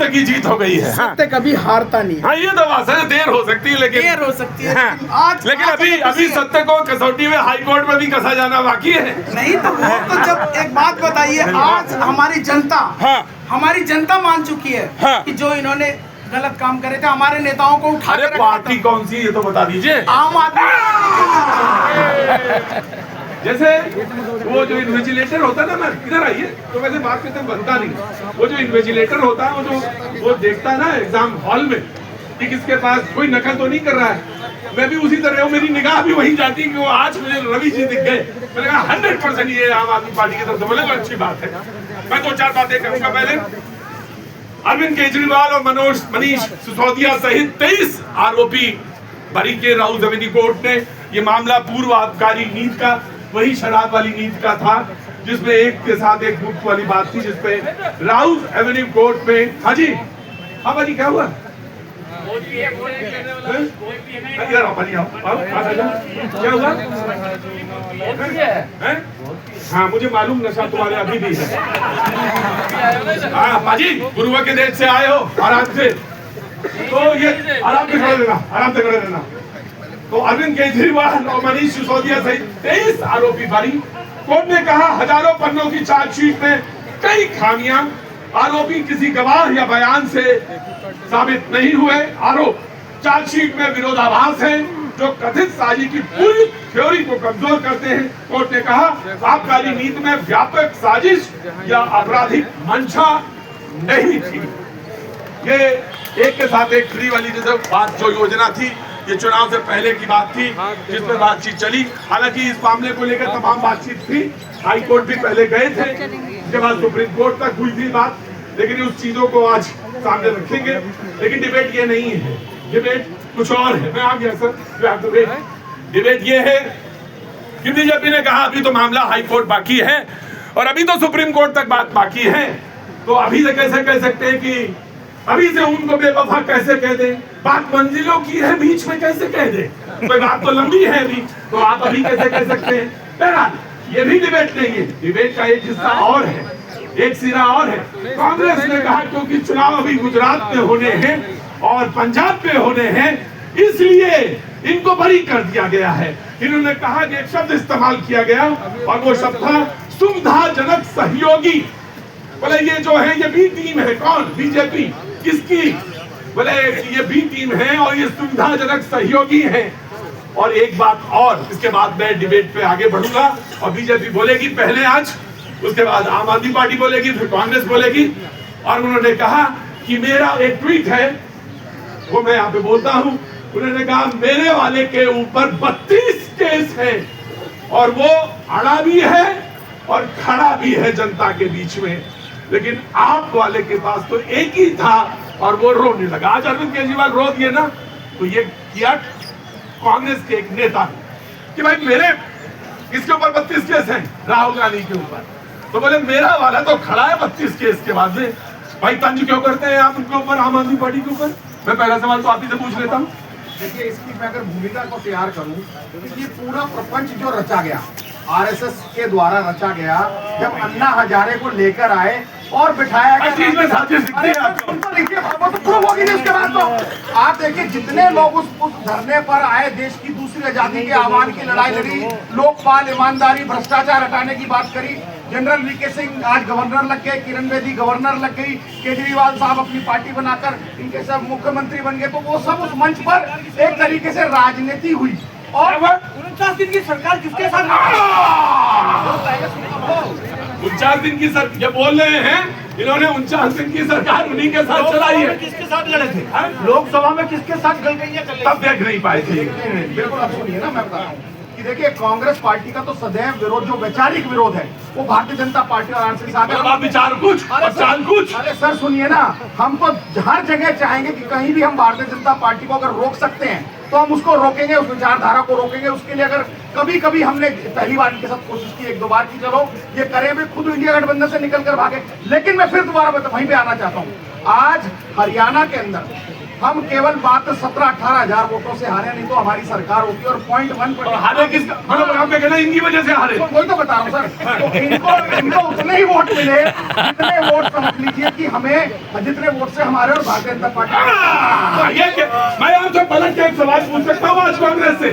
सत्य की जीत हो गई है। सत्य कभी हारता नहीं। हाँ, ये तो बात है, देर हो सकती है लेकिन लेकिन अभी सत्य को कसौटी में हाई कोर्ट में भी कसा जाना बाकी है। नहीं तो वो तो जब एक बात बताइए, आज हमारी जनता मान चुकी है कि जो इन्होंने गलत काम करे थे, हमारे नेताओं को उठा के पार्टी कौन सी ये तो बता दीजिए। आम आदमी। जैसे वो जो इन्वेजिलेटर होता है ना, मैं इधर आइए तो वैसे बात करते बनता नहीं, वो जो इन्वेजिलेटर होता है वो देखता है ना एग्जाम हॉल में कि किसके पास कोई नकल तो नहीं कर रहा है। मैं भी उसी तरह हूँ, मेरी निगाह भी वही जाती है कि वो आज मुझे रवि जी दिख गए, मैंने कहा 100% ये आम आदमी पार्टी की तरफ से बोले तो अच्छी बात है। मैं 2-4 बातें करूंगा। पहले अरविंद केजरीवाल और मनीष सिसोदिया सहित 23 आरोपी बरी के राउत एवेन्यू कोर्ट ने। ये मामला पूर्व आबकारी नीति का, वही शराब वाली नीति का था जिसमें एक के साथ एक मुक्त वाली बात थी, जिसपे राउत एवेन्यू कोर्ट में। हाँ जी, हाँ भाजी क्या हुआ? क्या हुआ? हाँ, मुझे मालूम नशा तुम्हारे अभी भी है। हाँ भाजी, गुरुआ के देश से आए हो आराम से, तो ये आराम से खड़े रहना, आराम से खड़े रहना। तो अरविंद केजरीवाल और मनीष सिसोदिया सहित 23 आरोपी बरी। कोर्ट ने कहा हजारों पन्नों की चार्जशीट में कई खामियां, आरोपी किसी गवाह या बयान से साबित नहीं हुए। आरोप चार्जशीट में विरोधाभास है जो कथित साजिश की पूरी थ्योरी को कमजोर करते हैं। कोर्ट ने कहा आबकारी नीति में व्यापक साजिश या आपराधिक मंशा नहीं थी। ये एक के साथ एक फ्री वाली जैसे बात जो योजना थी, ये चुनाव से पहले की बात थी जिसमें बातचीत चली। हालांकि इस मामले को लेकर तमाम बातचीत थी, हाई कोर्ट भी पहले गए थे, उसके बाद सुप्रीम कोर्ट तक हुई थी बात, लेकिन उस चीजों को आज सामने रखेंगे। लेकिन डिबेट ये नहीं है, डिबेट कुछ और है। मैं आ गया सर। डिबेट ये है कि बीजेपी ने कहा अभी तो मामला हाई कोर्ट बाकी है और अभी तो सुप्रीम कोर्ट तक बात बाकी है, तो अभी से कैसे कह सकते हैं कि अभी से उनको बेवफा कैसे कह दे? बात मंजिलों की है, बीच में कैसे कह दे? कोई बात तो लंबी है अभी, तो आप अभी कैसे कह सकते हैं? बहरहाल ये भी डिबेट नहीं है, डिबेट का एक हिस्सा और है, एक सिरा और है। कांग्रेस ने कहा क्योंकि चुनाव अभी गुजरात में होने हैं और पंजाब में होने हैं, इसलिए इनको बरी कर दिया गया है। इन्होंने कहा कि एक शब्द इस्तेमाल किया गया और वो शब्द था सुविधाजनक सहयोगी। बोले ये जो है ये बी टीम है। कौन? बीजेपी। किसकी? बोले ये बी टीम है और ये सुविधाजनक सहयोगी है। और एक बात और, इसके बाद मैं डिबेट पे आगे बढ़ूंगा और बीजेपी बोलेगी पहले आज, उसके बाद आम आदमी पार्टी बोलेगी, फिर कांग्रेस बोलेगी। और उन्होंने कहा कि मेरा एक ट्वीट है, वो मैं यहाँ पे बोलता हूँ। उन्होंने कहा मेरे वाले के ऊपर 32 केस है और वो अड़ा भी है और खड़ा भी है जनता के बीच में, लेकिन आप वाले के पास तो एक ही था और वो रोने लगा। आज अरविंद केजरीवाल रो दिए ना, तो ये किया कांग्रेस के एक नेता कि भाई मेरे इसके ऊपर 32 केस हैं, राहुल गांधी के ऊपर, तो बोले मेरा वाला तो खड़ा है 32 केस के बाद में। भाई तंज क्यों करते हैं आप उनके ऊपर, आम आदमी पार्टी के ऊपर? मैं पहला सवाल तो आप ही से पूछ लेता हूँ। देखिए, इसकी मैं अगर भूमिका को तैयार करूं तो ये पूरा प्रपंच जो रचा गया, आरएसएस के द्वारा रचा गया, जब अन्ना हजारे को लेकर आए और बिठाया गया, उसके बाद तो आप देखिए जितने लोग उस धरने पर आए, देश की दूसरी आजादी के आह्वान की लड़ाई लड़ी, लोकपाल, ईमानदारी, भ्रष्टाचार हटाने की बात करी। जनरल वीके सिंह आज गवर्नर लग गए, किरण बेदी गवर्नर लग गई, केजरीवाल साहब अपनी पार्टी बनाकर इनके सब मुख्यमंत्री बन गए, तो वो सब उस मंच पर एक तरीके से राजनीति हुई। और 49 दिन की सरकार किसके साथ? 49 दिन की सरकार जब बोल रहे हैं, इन्होंने 49 दिन की सरकार उन्हीं के साथ चलाई है। किसके साथ लड़े थे? लोकसभा में किसके साथ गल गई है? तब देख नहीं पाए थे। बिल्कुल, आप सुनिए ना, मैं बता रहा हूँ कि देखिए कांग्रेस पार्टी का तो सदैव विरोध, जो वैचारिक विरोध है, वो भारतीय जनता पार्टी और आरएसएस के साथ। विचार कुछ और चाल कुछ। अरे सर सुनिए ना, हम तो हर जगह चाहेंगे कि कहीं भी हम भारतीय जनता पार्टी को अगर रोक सकते हैं तो हम उसको रोकेंगे, उस विचारधारा को रोकेंगे। उसके लिए अगर कभी कभी हमने पहली बार इनके साथ कोशिश की, 1-2 बार की, चलो ये करें भी, खुद इंडिया गठबंधन से निकल कर भागे, लेकिन मैं फिर दोबारा वहीं पे आना चाहता हूँ। आज हरियाणा के अंदर हम केवल मात्र 17-18 हजार वोटों से हारे, नहीं तो हमारी सरकार होती और 0.1 हारे किसका मतलब आप कहना इनकी वजह से हारे? वही तो बता रहा हूँ सर। तो इनको उतने ही वोट मिले जितने वोट समझ लीजिए कि हमें जितने वोट से हमारे और भारतीय जनता पार्टी। मैं आपसे पलट के एक सवाल पूछ सकता हूँ आज कांग्रेस से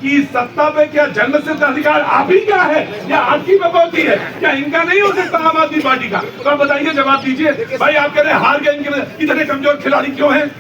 कि सत्ता पे क्या जन्म सिद्ध अधिकार आप ही का है या आपकी बकौती है? क्या इनका नहीं हो सकता आम आदमी पार्टी का? तो आप बताइए, जवाब दीजिए भाई। आप कह रहे हैं हार गए, इनके इतने कमजोर खिलाड़ी क्यों हैं?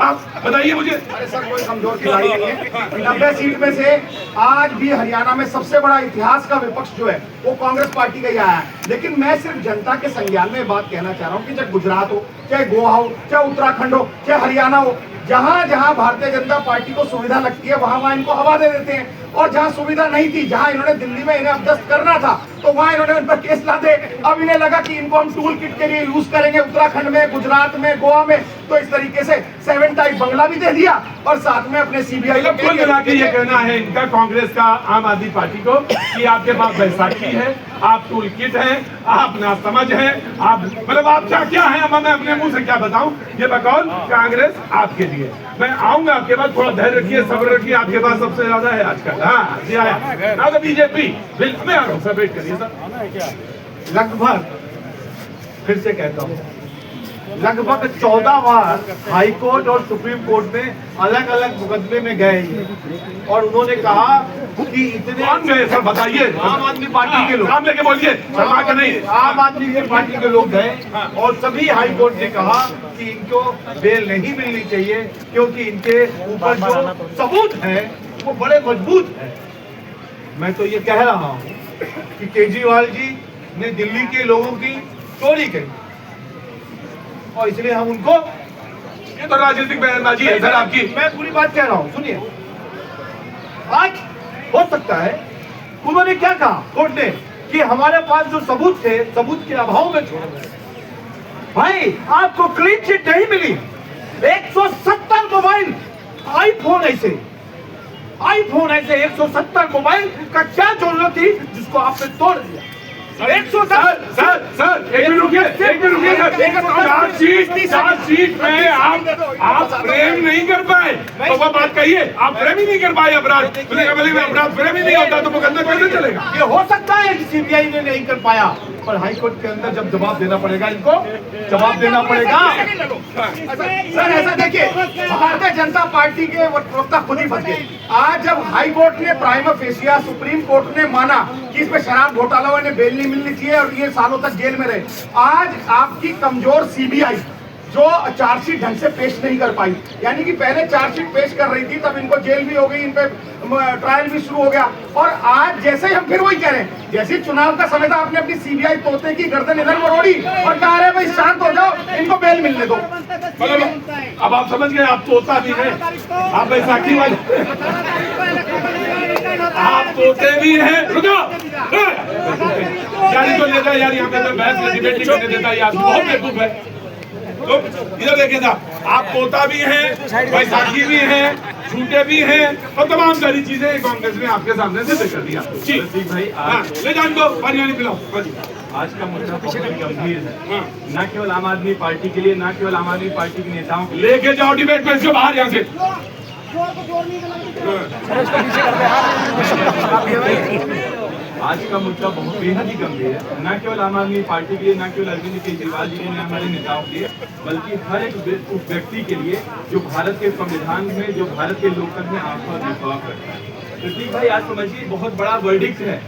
आप बताइए मुझे। अरे सर, कोई कमजोर खिलाड़ी नहीं है। 90 सीट में से आज भी हरियाणा में सबसे बड़ा इतिहास का विपक्ष जो है वो कांग्रेस पार्टी का ही आया है। लेकिन मैं सिर्फ जनता के संज्ञान में बात कहना चाह रहा हूँ कि चाहे गुजरात हो, चाहे गोवा हो, चाहे उत्तराखंड हो, चाहे हरियाणा हो, जहां जहां भारतीय जनता पार्टी को सुविधा लगती है वहां इनको हवा दे देते हैं। और जहां सुविधा नहीं थी, जहां इन्होंने दिल्ली में इन्हें अपदस्थ करना था, तो वहां इन्होंने उन पर केस ला दे। अब इन्हें लगा कि इनको हम टूल किट के लिए यूज करेंगे उत्तराखंड में, गुजरात में, गोवा में, तो इस तरीके से 7 टाइप बंगला भी दे दिया और साथ में अपने सीबीआई को कुल मिला के ये कहना है इनका कांग्रेस का आम आदमी पार्टी को कि आपके पास बैसाखी है, आप टूल किट है, आप नासमझ है, आप मतलब आप क्या है? अब मैं अपने मुंह से क्या बताऊं? ये बकौल कांग्रेस आपके लिए। मैं आऊंगा आपके पास, थोड़ा धैर्य रखिए, सब्र रखिए, आपके पास सबसे ज्यादा है आजकल। हाँ जी आया ना, तो बीजेपी बिल मैं आ रहा हूँ सर, वेट करिए सर। लगभग, फिर से कहता हूँ, लगभग 14 बार हाई कोर्ट और सुप्रीम कोर्ट में अलग अलग मुकदमे में गए और उन्होंने कहा कि इतने कौन गए सर बताइए? आम आदमी पार्टी के लोग, नाम लेके बोलिए, शर्मा के नहीं। आम आदमी की पार्टी के लोग गए और सभी हाई कोर्ट ने कहा कि इनको बेल नहीं मिलनी चाहिए क्योंकि इनके ऊपर जो सबूत है वो बड़े मजबूत है। मैं तो ये कह रहा हूँ कि केजरीवाल जी ने दिल्ली के लोगों की चोरी करी और इसलिए हम उनको, ये तो राजनीतिक बयानबाजी है सर आपकी। मैं पूरी बात कह रहा हूं, सुनिए। आज हो सकता है उन्होंने क्या कहा कोर्ट ने कि हमारे पास जो सबूत थे, सबूत के अभाव में छोड़ गए। भाई आपको क्लीन चिट नहीं मिली, 170 मोबाइल आईफोन ऐसे 170 मोबाइल का क्या जरूरत थी जिसको आपने तोड़ दिया? 110 एक मिनट रुकिए सर। चार्जशीट में आप प्रेम नहीं कर पाए तो वो बात कहिए, आप प्रेम ही नहीं कर पाए। अपराध अपराध प्रेम ही नहीं होता तो मुकदमा कैसे चलेगा? ये हो सकता है कि सीबीआई ने नहीं कर पाया, पर हाई कोर्ट के अंदर जब जवाब देना पड़ेगा, इनको जवाब देना पड़ेगा। सर ऐसा देखिए, भारतीय जनता पार्टी के वक्ता खुद ही फंस गए। आज जब हाई कोर्ट ने प्राइमा फेसिया, सुप्रीम कोर्ट ने माना कि इसमें शराब घोटाला हुआ, इन्हें बेल नहीं मिलनी चाहिए और ये सालों तक जेल में रहे। आज आपकी कमजोर सीबीआई जो चार्जशीट ढंग से पेश नहीं कर पाई, यानी कि पहले चार्जशीट पेश कर रही थी तब इनको जेल भी हो गई, इन पे ट्रायल भी शुरू हो गया। और आज जैसे हम फिर वही कह रहे हैं, जैसे चुनाव का समय था आपने अपनी सीबीआई तोते की गर्दन इधर मरोड़ी और कहा रहे भाई शांत हो जाओ, इनको बेल मिलने दो। अब आप समझ गए, आप तोता भी है, आप बैसाखी वाले, आप तोते भी हैं। रुको यार, तो लेता यार, यहाँ पे तो बहस डिबेट नहीं करने देता यार, बहुत बेवकूफ है। तो इधर देखिए साहब, आप तोता भी हैं, बैसाखी भी हैं, झूठे भी हैं और तमाम सारी चीजें कांग्रेस ने आपके सामने सिद्ध कर दिया। ठीक भाई, ले जान दो, पानी वानी पिलाओ। आज का मुद्दा बहुत ही गंभीर है, न केवल आम आदमी पार्टी के लिए, न केवल आम आदमी पार्टी के नेताओं के लिए। लेके जाओ डिबेट में इसको बाहर यहाँ से। आज का मुद्दा बहुत बेहद ही गंभीर है, न केवल आम आदमी पार्टी के लिए, न केवल अरविंद केजरीवाल जी के लिए, हमारे नेताओं के लिए, बल्कि हर एक उस व्यक्ति के लिए जो भारत के संविधान में, जो भारत के लोकतंत्र में आस्था और विश्वास रखता है। प्रतीक भाई, आज समझिए बहुत बड़ा वर्डिक्ट है।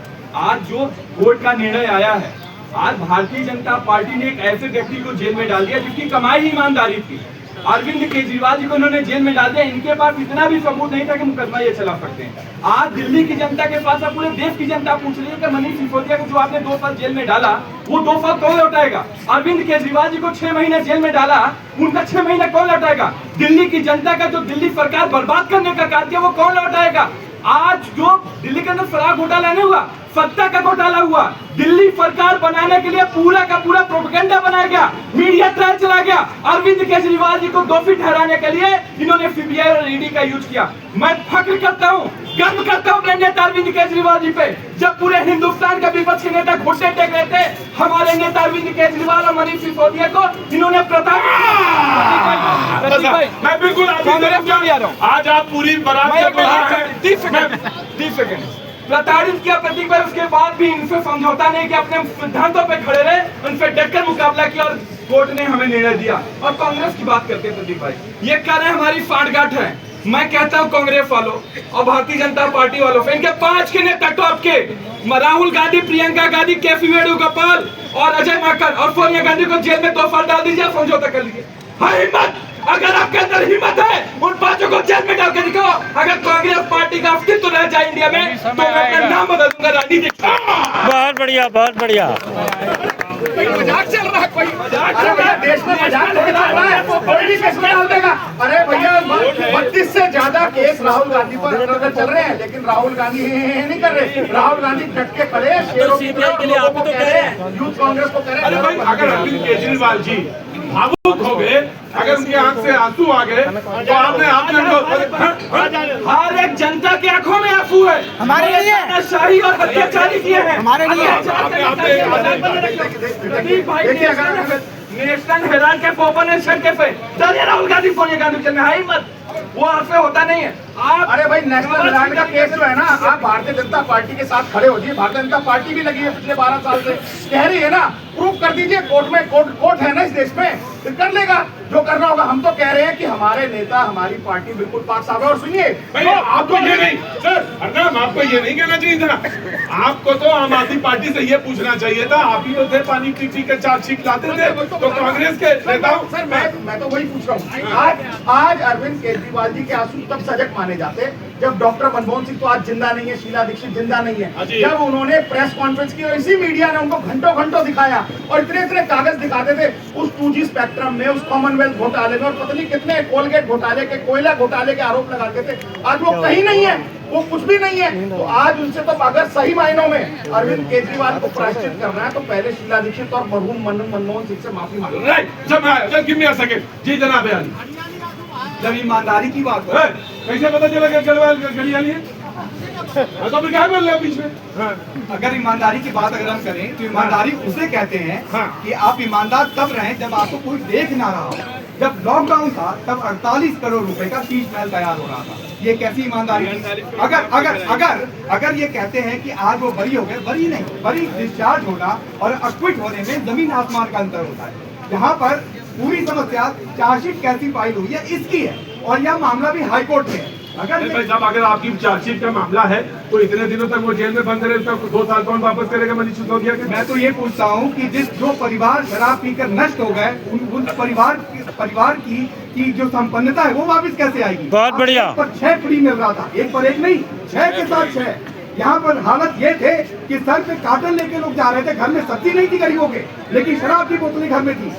आज जो कोर्ट का निर्णय आया है, आज भारतीय जनता पार्टी ने एक ऐसे व्यक्ति को जेल में डाल दिया जिसकी कमाई ही ईमानदारी थी। अरविंद केजरीवाल जी को उन्होंने जेल में डाल दिया। इनके पास इतना भी सबूत नहीं था कि मुकदमा ये चला सकते हैं। आज दिल्ली की जनता के पास, अब पूरे देश की जनता पूछ रही है कि मनीष सिसोदिया को जो आपने 2 साल जेल में डाला, वो 2 साल कौन लौटाएगा? अरविंद केजरीवाल जी को 6 महीने जेल में डाला, उनका 6 महीने कौन लौटाएगा? दिल्ली की जनता का जो दिल्ली सरकार बर्बाद करने का कार्य किया, वो कौन लौटाएगा? आज जो दिल्ली के अंदर शराब घोटाला नहीं हुआ, सत्ता का घोटाला हुआ। दिल्ली सरकार बनाने के लिए पूरा का पूरा प्रोपेगेंडा बनाया गया, मीडिया ट्रायल चला गया। अरविंद केजरीवाल जी को दोषी ठहराने के लिए इन्होंने सीबीआई और ईडी का यूज किया। मैं फख्र करता हूँ, गर्व करता हूँ अपने नेता अरविंद केजरीवाल जी पे। जब पूरे हिंदुस्तान का विपक्ष के नेता घुटने टेक रहे थे, हमारे नेता अरविंद केजरीवाल और मनीष सिसोदिया को इन्होंने प्रताड़ित। मैं बिल्कुल रहा हूँ। आज आप पूरी बारात मैं से बुला 30 सेकंड प्रताड़ित किया प्रतीक भाई, उसके बाद भी इनसे समझौता नहीं किया, अपने सिद्धांतों पे खड़े रहे, उनसे डटकर मुकाबला किया और कोर्ट ने हमें निर्णय दिया। और कांग्रेस की बात करते हैं प्रतीक भाई, ये कह रहे हैं हमारी सांठगांठ है। मैं कहता हूं कांग्रेस वालों और भारतीय जनता पार्टी वालों से, इनके 5 के नेता टॉप के राहुल गांधी, प्रियंका गांधी, केसी वेणुगोपाल और अजय माकन और सोनिया गांधी को जेल में 2 साल डाल दीजिए, समझौता कर लीजिए। हाँ हिम्मत, अगर आपके अंदर हिम्मत है उन 5 को जेल में डाल के दिखाओ। अगर कांग्रेस पार्टी का अस्तित्व रह जाए इंडिया में तो मैं अपना नाम बदल दूंगा राजनीति। बहुत बढ़िया, बहुत बढ़िया। मजाक चल रहा है, कोई मजाक चल रहा है, देश में मजाक चल रहा है, कोई भी केस में डाल देगा। अरे भैया 32 से ज्यादा केस राहुल गांधी पर चल रहे हैं, लेकिन राहुल गांधी नहीं कर रहे। राहुल गांधी डट के खड़े हैं, शेरों की तरह लोगों को कह रहे हैं, यूथ कांग्रेस को कह रहे हैं। अरे भाई, अगर अरविंद केजरीवाल जी भावुक हो गए, अगर उनकी आंख से आंसू आ गए तो आपने हर एक जनता की आंखों में आंसू है। हमारे लिए है। शाही और अत्याचारी किए हैं हमारे लिए है। नेशनल हेराल्ड के ओपन पे चलिए राहुल गांधी, सोनिया गांधी चलने हाई मत, वो आपसे होता नहीं है। आप अरे भाई, नेशनल हेराल्ड का केस जो है ना, आप भारतीय जनता पार्टी के साथ खड़े हो जाइए। भारतीय जनता पार्टी भी लगी है पिछले 12 साल से, कह रही है ना, प्रूफ कर दीजिए कोर्ट में। कोर्ट है ना इस देश में, फिर कर लेगा जो करना होगा। हम तो कह रहे हैं कि हमारे नेता, हमारी पार्टी बिल्कुल पाक साफ है। और सुनिए, आपको ये नहीं सर, हरनाम, आपको ये नहीं कहना चाहिए था। आपको तो आम आदमी पार्टी से ये पूछना चाहिए था। आप ही तो थे पानी पी के चार्जशीट लाते थे, तो कांग्रेस के नेताओं। सर मैं तो वही पूछ रहा हूँ। आज अरविंद केजरीवाल जी के आंसू तब सजग माने जाते जब डॉक्टर मनमोहन सिंह तो आज जिंदा नहीं है, शीला दीक्षित जिंदा नहीं है, जब उन्होंने प्रेस कॉन्फ्रेंस की और इसी मीडिया ने उनको घंटों दिखाया और इतने कागज दिखाते थे उस 2G स्पेक्ट्रम में, उस कॉमनवेल्थ घोटाले में, और पता नहीं कितने कोलगेट घोटाले के, कोयला घोटाले के आरोप लगाते थे। आज वो कहीं नहीं है, वो कुछ भी नहीं है। तो आज उनसे तो अगर सही मायनों में अरविंद केजरीवाल को प्रायश्चित करना है तो पहले शीला दीक्षित और मरहूम मनमोहन सिंह से माफी मांगो। जी जनाब, जब ईमानदारी की बात है, कैसे पता चला कि गलियाली है? तो फिर क्या बोल रहे हैं बीच में? अगर ईमानदारी की बात अगर हम करें तो ईमानदारी उसे कहते हैं कि आप ईमानदार तब रहें जब आपको कोई देख ना रहा हो। जब लॉकडाउन था तब 48 करोड़ रुपए का शीश महल तैयार हो रहा था। ये कैसी ईमानदारी थी? अगर ये कहते हैं कि आज वो बरी हो गए, बरी नहीं, बरी डिस्चार्ज होना और अक्विट होने में जमीन आसमान का अंतर होता है। यहाँ पर पूरी समस्या चार्जशीट कैसी फाइल हुई है इसकी है, और यह मामला भी हाईकोर्ट में है। अगर आपकी चार्जशीट का मामला है तो इतने दिनों तक वो जेल में बंद रहे, उसका 2 साल कौन वापस करेगा मनीष सिसोदिया के? मैं तो ये पूछता हूँ कि जो परिवार शराब पीकर नष्ट हो गए, उन परिवार की जो संपन्नता है वो वापस कैसे आएगी? बहुत बढ़िया। पर 6 फ्री मिल रहा था, 1 पर 1 नहीं, 6 के साथ 6। यहाँ पर हालत ये थे कि सर पे कार्टन लेके लोग जा रहे थे, घर में सब्जी नहीं थी गरीबों के, लेकिन शराब की बोतलें घर में थी।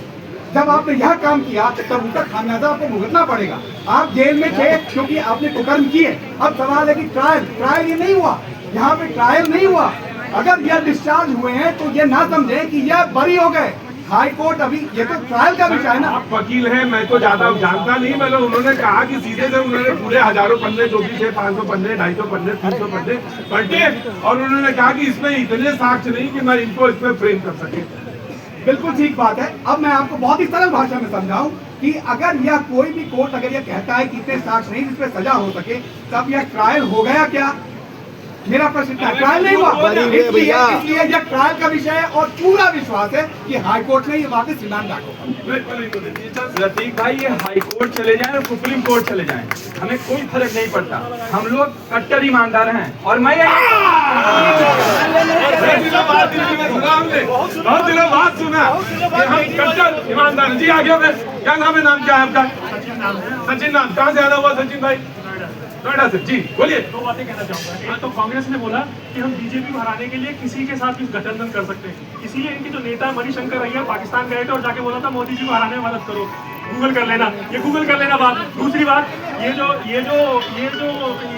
जब आपने यह काम किया तब उसका खामियाजा आपको भुगतना पड़ेगा। आप जेल में थे क्योंकि आपने कुकर्म किए। अब सवाल है कि ट्रायल ये नहीं हुआ, यहाँ पे ट्रायल नहीं हुआ। अगर यह डिस्चार्ज हुए हैं तो ये ना समझे कि यह बरी हो गए। हाई कोर्ट अभी ये तो ट्रायल का विषय है ना। आप वकील हैं, मैं तो ज्यादा जानता नहीं। मतलब उन्होंने कहा कि सीधे से उन्होंने पूरे हजारों पन्ने जो भी थे, 500 पन्ने, 250 पन्ने, 300 पन्ने पलटे, और उन्होंने कहा कि इसमें इतने साक्ष्य नहीं कि मैं इनको इसमें फ्रेम कर सके। बिल्कुल ठीक बात है। अब मैं आपको बहुत ही सरल भाषा में समझाऊं कि अगर यह कोई भी कोर्ट अगर यह कहता है कि इतने साक्ष्य नहीं जिसपे सजा हो सके, तब यह ट्रायल हो गया क्या? मेरा प्रश्न क्या ट्रायल नहीं हुआ? इसलिए यह ट्रायल का विषय है और पूरा विश्वास है कि हाई कोर्ट ने ये वापस रिमांड प्रतीक भाई, ये हाई कोर्ट चले जाएं और सुप्रीम कोर्ट चले जाएं, हमें कोई फर्क नहीं पड़ता। हम लोग कट्टर ईमानदार हैं। और मैं बहुत दिनों बाद सुना कि हम कट्टर ईमानदार। जी आगे में क्या नाम है? नाम क्या है आपका? सचिन नाम। कहाँ से आना हुआ सचिन भाई? नोएडा से। जी बोलिए। 2 बातें कहना चाहूंगा। तो कांग्रेस ने बोला कि हम बीजेपी को हराने के लिए किसी के साथ भी गठबंधन कर सकते हैं, इसीलिए इनके जो नेता मणिशंकर अय्यर पाकिस्तान गए थे और जाके बोला था मोदी जी को हराने में मदद करो। गूगल कर लेना, ये गूगल कर लेना बात। दूसरी बात, ये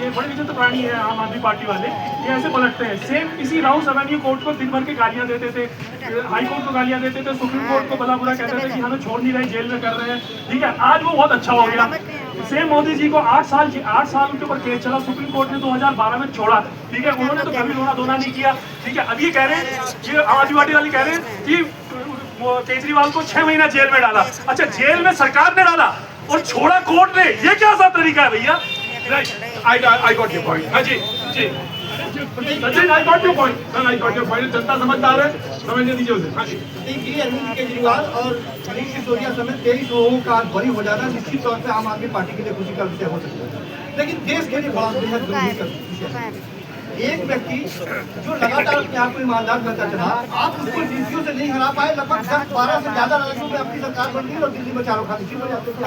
बड़े विचित्र प्राणी है आम आदमी पार्टी वाले, ये ऐसे पलटते हैं। सेम इसी राहुल सवानी कोर्ट को दिन भर के गालियां देते थे, हाई कोर्ट को गालियां देते थे, सुप्रीम कोर्ट को भला बुरा कहते थे कि हमें छोड़ नहीं रहे, जेल में कर रहे हैं। ठीक है, आज वो बहुत अच्छा हो गया। सेम मोदी जी को 8 साल उनके ऊपर केस चला, सुप्रीम कोर्ट ने 2012 में छोड़ा। ठीक है, उन्होंने तो कभी रोना धोना नहीं किया। ठीक है, अब ये कह रहे हैं, ये आम आदमी पार्टी वाले कह रहे हैं कि केजरीवाल को 6 महीना जेल में डाला। अच्छा, जेल में सरकार ने डाला, और छोड़ा कोर्ट ने, ये क्या सा तरीका है भैया? I got your point. हाँ जी जी Sachin, I got your point sir, I got your point. जनता समझदार है, समझने दीजिए उसे। हाँ जी देखिए, अरविंद केजरीवाल और मनीष सिसोदिया समेत 23 लोगों का आज बरी हो जाना निश्चित तौर पे आम आदमी पार्टी के लिए खुशी का विषय हो सकता है, लेकिन देश के लिए बड़ा बेहद गंभीर विषय है। एक व्यक्ति जो लगातार अपने आप को ईमानदार बनता चला, आप उसको डीसीओ से नहीं हरा पाए, लगभग 10-12 से ज्यादा राज्यों में अपनी सरकार बन गई और दिल्ली में चारों खाते हो जाते थे।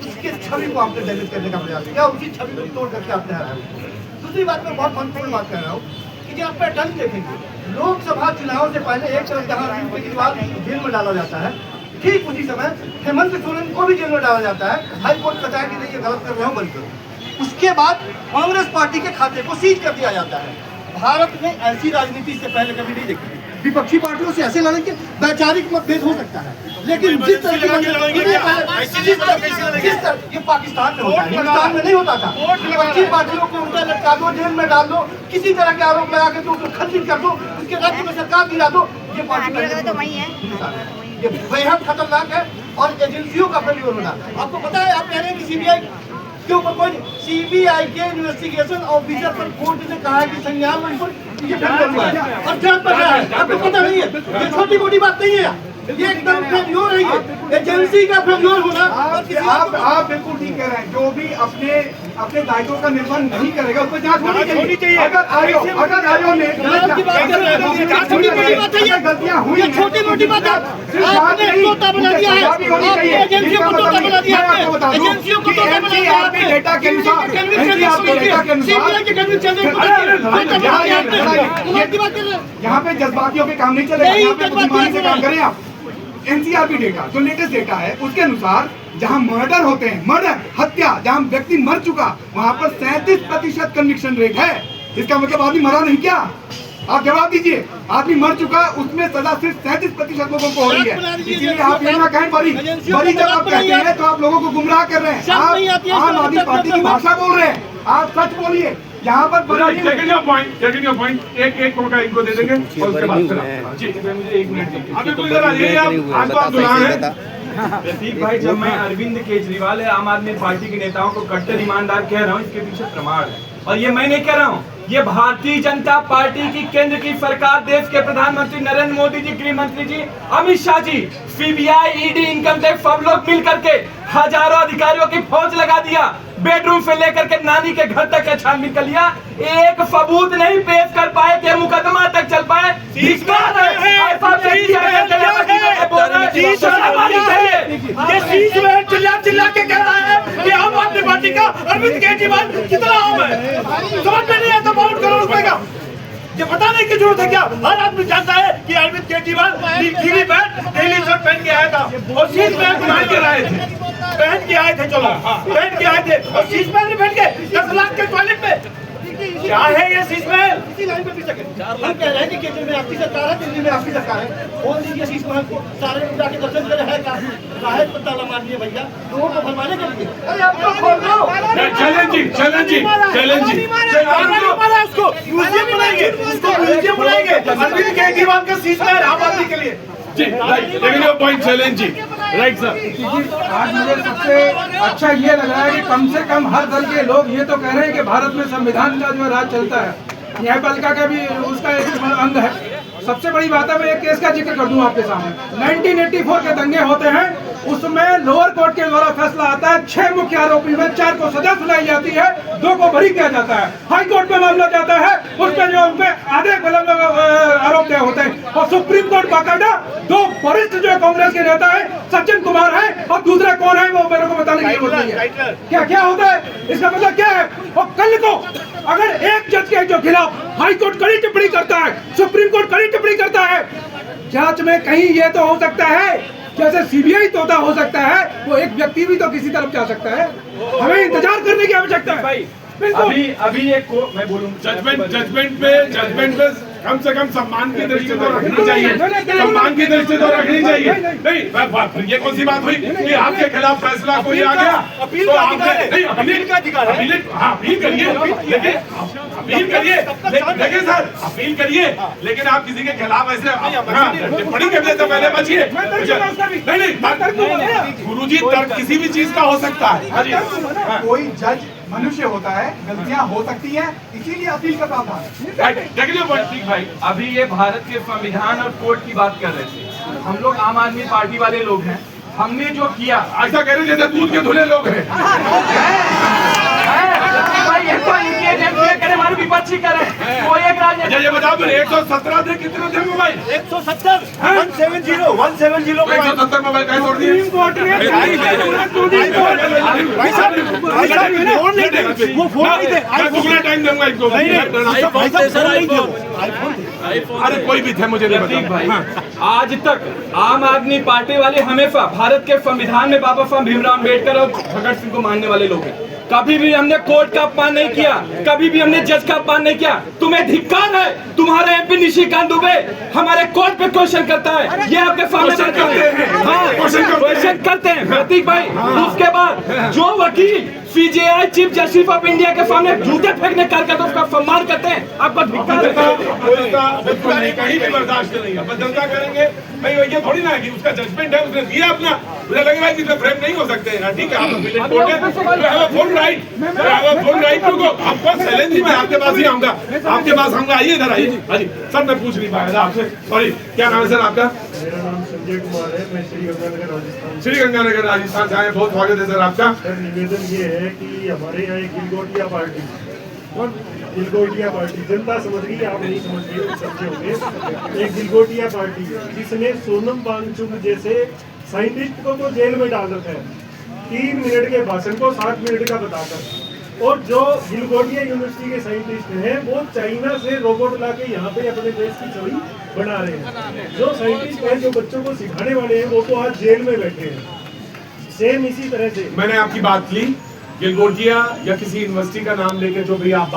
उसकी छवि को आपने डैमेज करने का प्रयास किया, उसी छवि को तोड़ करके आपने हराया। दूसरी बात मैं बहुत महत्वपूर्ण बात कर रहा हूँ कि जब आप पैटर्न देखेंगे, लोकसभा चुनाव से पहले एक तरफ जहाँ अरविंद केजरीवाल जेल में डाला जाता है, ठीक उसी समय हेमंत सोरेन को भी जेल में डाला जाता है। हाईकोर्ट कहता है कि नहीं, ये गलत कर रहे हो, बंद करो। उसके बाद कांग्रेस पार्टी के खाते को सीज कर दिया जाता है। भारत में ऐसी राजनीति से पहले कभी नहीं देखी। विपक्षी पार्टियों से ऐसे लड़ने के वैचारिक मतभेद हो सकता है, लेकिन जिस तरह ये पाकिस्तान में होता है, हिंदुस्तान में नहीं होता था। विपक्षी पार्टियों को उल्टा लटका दो, जेल में डाल दो, किसी तरह के आरोप लगा के उसको खंडित कर दो, उसके राज्य में सरकार गिरा दो। ये पार्टी ये बेहद खतरनाक है। और एजेंसियों का फेल्योर होना, आपको पता है, आप कह रहे हैं कि सीबीआई के ऊपर कोई, सीबीआई के इन्वेस्टिगेशन ऑफिसर पर कोर्ट ने कहा है कि संज्ञान में ये फेल्योर हुआ है और जांच पर है। आपको पता नहीं है, ये छोटी मोटी बात नहीं है, ये एकदम फेल्योर है। ये एजेंसी का फेल्योर होना। आप बिल्कुल ठीक कह रहे हैं। जो भी अपने दायित्वों का निर्वहन नहीं करेगा, उस पर जांच होनी चाहिए। अगर आयोग ने गलतियां हुई, छोटी मोटी बात है, आपने तोता बना दिया है, आपने एजेंसियों को तोता बना दिया है, एजेंसियों को तोता बना दिया है। डेटा के अनुसार सीबीआई के कन्विंस चल यहाँ पे जज्बातियों पे काम नहीं चलेगा, यहाँ पे बुद्धिमानी से काम करें आप। एनसीआरबी डेटा, जो लेटेस्ट डेटा है, उसके अनुसार जहां मर्डर होते हैं, मर्डर हत्या, जहां व्यक्ति मर चुका, वहां पर 37% कन्विक्शन रेट है। इसका मतलब आदमी मरा नहीं क्या? आप जवाब दीजिए। आदमी मर चुका, उसमें सजा सिर्फ 37% लोगों को हो रही है। इसीलिए आप ये ना कहें बरी जब आप कहते हैं तो आप लोगों को गुमराह कर रहे हैं। आप आम आदमी पार्टी की भाषा बोल रहे हैं, आप सच बोलिए। यहाँ पर पॉइंट एक मौका इनको दे देंगे और उसके बाद जी मुझे 1 मिनट दीजिए। आप बिल्कुल इधर आइए, आज तो आप दुल्हन हैं। प्रतीक भाई, जब मैं अरविंद केजरीवाल है आम आदमी पार्टी के नेताओं को कट्टर ईमानदार कह रहा हूँ, इसके पीछे प्रमाण है। और ये मैं नहीं कह रहा हूँ, ये भारतीय जनता पार्टी की केंद्र की सरकार, देश के प्रधानमंत्री नरेंद्र मोदी जी, गृह मंत्री जी Amit Shah ji, CBI, ED, income tax, सब लोग मिल करके हजारों अधिकारियों की फौज लगा दिया, बेडरूम से लेकर के नानी के घर तक छानबीन कर लिया। एक सबूत नहीं पेश कर पाए कि मुकदमा तक चल पाए। चिल्ला के कह रहा है कि आम आदमी पार्टी का अरविंद केजरीवाल कितना आम है, समझ में नहीं आता। 52 करोड़ रुपए का ये पता नहीं की जरूरत है क्या? हर आदमी जानता है कि अरविंद केजरीवाल नीली पैंट, नीली शर्ट पहन के आया था और शीश पैंट पहन के आए थे, पहन के आए थे, चलो पहन के आए थे और शीश पैंट पहन के 10 लाख के टॉयलेट में। क्या है ये शीश महल? इसी लाइन पे भी सके। हम कह रहे हैं कि केंद्र में आपकी सरकार है, दिल्ली में आपकी सरकार है, बोल दीजिए शीश महल को, सारे लोग जाके दर्शन करे है काहे पर ताला मार दिए भैया लोगों को भरमाने के लिए। अरे आप तो खोल दो। उसको म्यूजियम बनाएंगे, उसको म्यूजियम बनाएंगे अरविंद केजरीवाल का शीश महल आम आदमी के लिए। जी लेकिन वो पॉइंट चैलेंज जी, राइट सर। आज मुझे सबसे अच्छा ये लग रहा है कि कम से कम हर दल के लोग ये तो कह रहे हैं कि भारत में संविधान का जो राज चलता है, न्यायपालिका का भी उसका एक अंग है। सबसे बड़ी बात है, मैं एक केस का जिक्र कर दूं आपके सामने। 1984 के दंगे होते हैं, उसमें लोअर कोर्ट के द्वारा फैसला आता है, 6 मुख्य आरोपी में 4 को सजा सुनाई जाती है, 2 को बरी किया जाता है। हाई कोर्ट में मामला जाता है, उसमें जो उनपे आधे आरोप तय होते हैं और सुप्रीम कोर्ट बाकायदा 2 वरिष्ठ जो कांग्रेस के नेता है, सज्जन कुमार है और दूसरा कौन है वो मेरे को बताने की जरूरत नहीं है। क्या क्या होता है, इसका मतलब क्या है? और कल को अगर एक जज के जो खिलाफ हाई कोर्ट कड़ी टिप्पणी करता है, सुप्रीम कोर्ट कड़ी टिप्पणी करता है, जांच में कहीं ये तो हो सकता है जैसे सीबीआई तोता हो सकता है, वो एक व्यक्ति भी तो किसी तरफ जा सकता है। हमें इंतजार करने की आवश्यकता है भाई। अभी एक को मैं बोलूं, जजमेंट पे कम से कम सम्मान की दृष्टि तो रखनी चाहिए, सम्मान की दृष्टि तो रखनी चाहिए। नहीं फिर ये कौन सी बात हुई कि आपके खिलाफ फैसला कोई आ गया तो आपने नहीं अपील का अधिकार है, अपील करिए, अपील करिए, देखिए सर अपील करिए, लेकिन आप किसी के खिलाफ ऐसे टिप्पणी करने से पहले बचिए। नहीं गुरुजी तर्क किसी भी चीज का हो सकता है। कोई जज मनुष्य होता है, गलतियां हो सकती हैं, इसीलिए अपील का प्रावधान है। भाई अभी ये भारत के संविधान और कोर्ट की बात कर रहे थे, हम लोग आम आदमी पार्टी वाले लोग हैं, हमने जो किया ऐसा कह रहे जैसे दूध के धुले लोग हैं। विपक्षी करें वो एक राजनीति। ये बताओ 117 थे, कितने थे मोबाइल? 170 170 170 मोबाइल कहीं तोड़ दिए? वो फोन नहीं थे, मैं दुगना टाइम दूंगा इनको। अरे कोई भी थे, मुझे नहीं पता भाई। आज तक आम आदमी पार्टी वाले हमेशा भारत के संविधान में बाबा साहब भीमराव अम्बेडकर और भगत सिंह को मानने वाले लोग हैं। कभी भी हमने कोर्ट का अपमान नहीं किया, कभी भी हमने जज का अपमान नहीं किया। तुम्हें धिक्कार है, तुम्हारे एमपी निशिकांत दुबे हमारे कोर्ट पे क्वेश्चन करता है, ये आपके सामने क्वेश्चन करते हैं प्रतीक भाई। उसके बाद जो वकील CJI chief justice of India के सामने जूते फेंकने करके तो उसका सम्मान करते हैं, आपको धिक्कार है। कहीं भी बर्दाश्त नहीं है, बदलता करेंगे भाई। ये थोड़ी ना है कि उसका जजमेंट है, उसने दिया अपना, मुझे लग रहा है कि फ्रेम नहीं हो सकते हैं। ठीक है, आप कोर्ट है, फुल राइट टू गो। आपको चैलेंज ही मैं आपके पास ही आऊंगा, आपके पास आऊंगा। आइए इधर आइए। हाँ जी सर, मैं पूछ नहीं पाया था आपसे, सॉरी। क्या नाम है सर आपका? मेरा नाम संजय कुमार है, मैं श्री गंगानगर राजस्थान। श्री गंगानगर राजस्थान से आए, बहुत स्वागत है सर आपका। सर निवेदन ये है कि हमारे यहाँ एक गिलगोटिया पार्टी, गिलगोटिया पार्टी जनता समझ रही है, आप नहीं समझ रही, समझे होंगे। एक गिलगोटिया पार्टी जिसने सोनम वांगचुक जैसे साइंटिस्ट को तो जेल में डाल रखा है 3 मिनट के भाषण को 7 मिनट का बताकर। और जो गिलगोटिया यूनिवर्सिटी के साइंटिस्ट हैं वो चाइना से रोबोट ला के यहाँ पे अपने देश की छवि बना रहे हैं। जो साइंटिस्ट हैं, जो बच्चों को सिखाने वाले हैं, वो तो आज जेल में बैठे हैं। सेम इसी तरह से मैंने आपकी बात ली, गिलगोटिया या किसी यूनिवर्सिटी का नाम लेके जो भी आप बात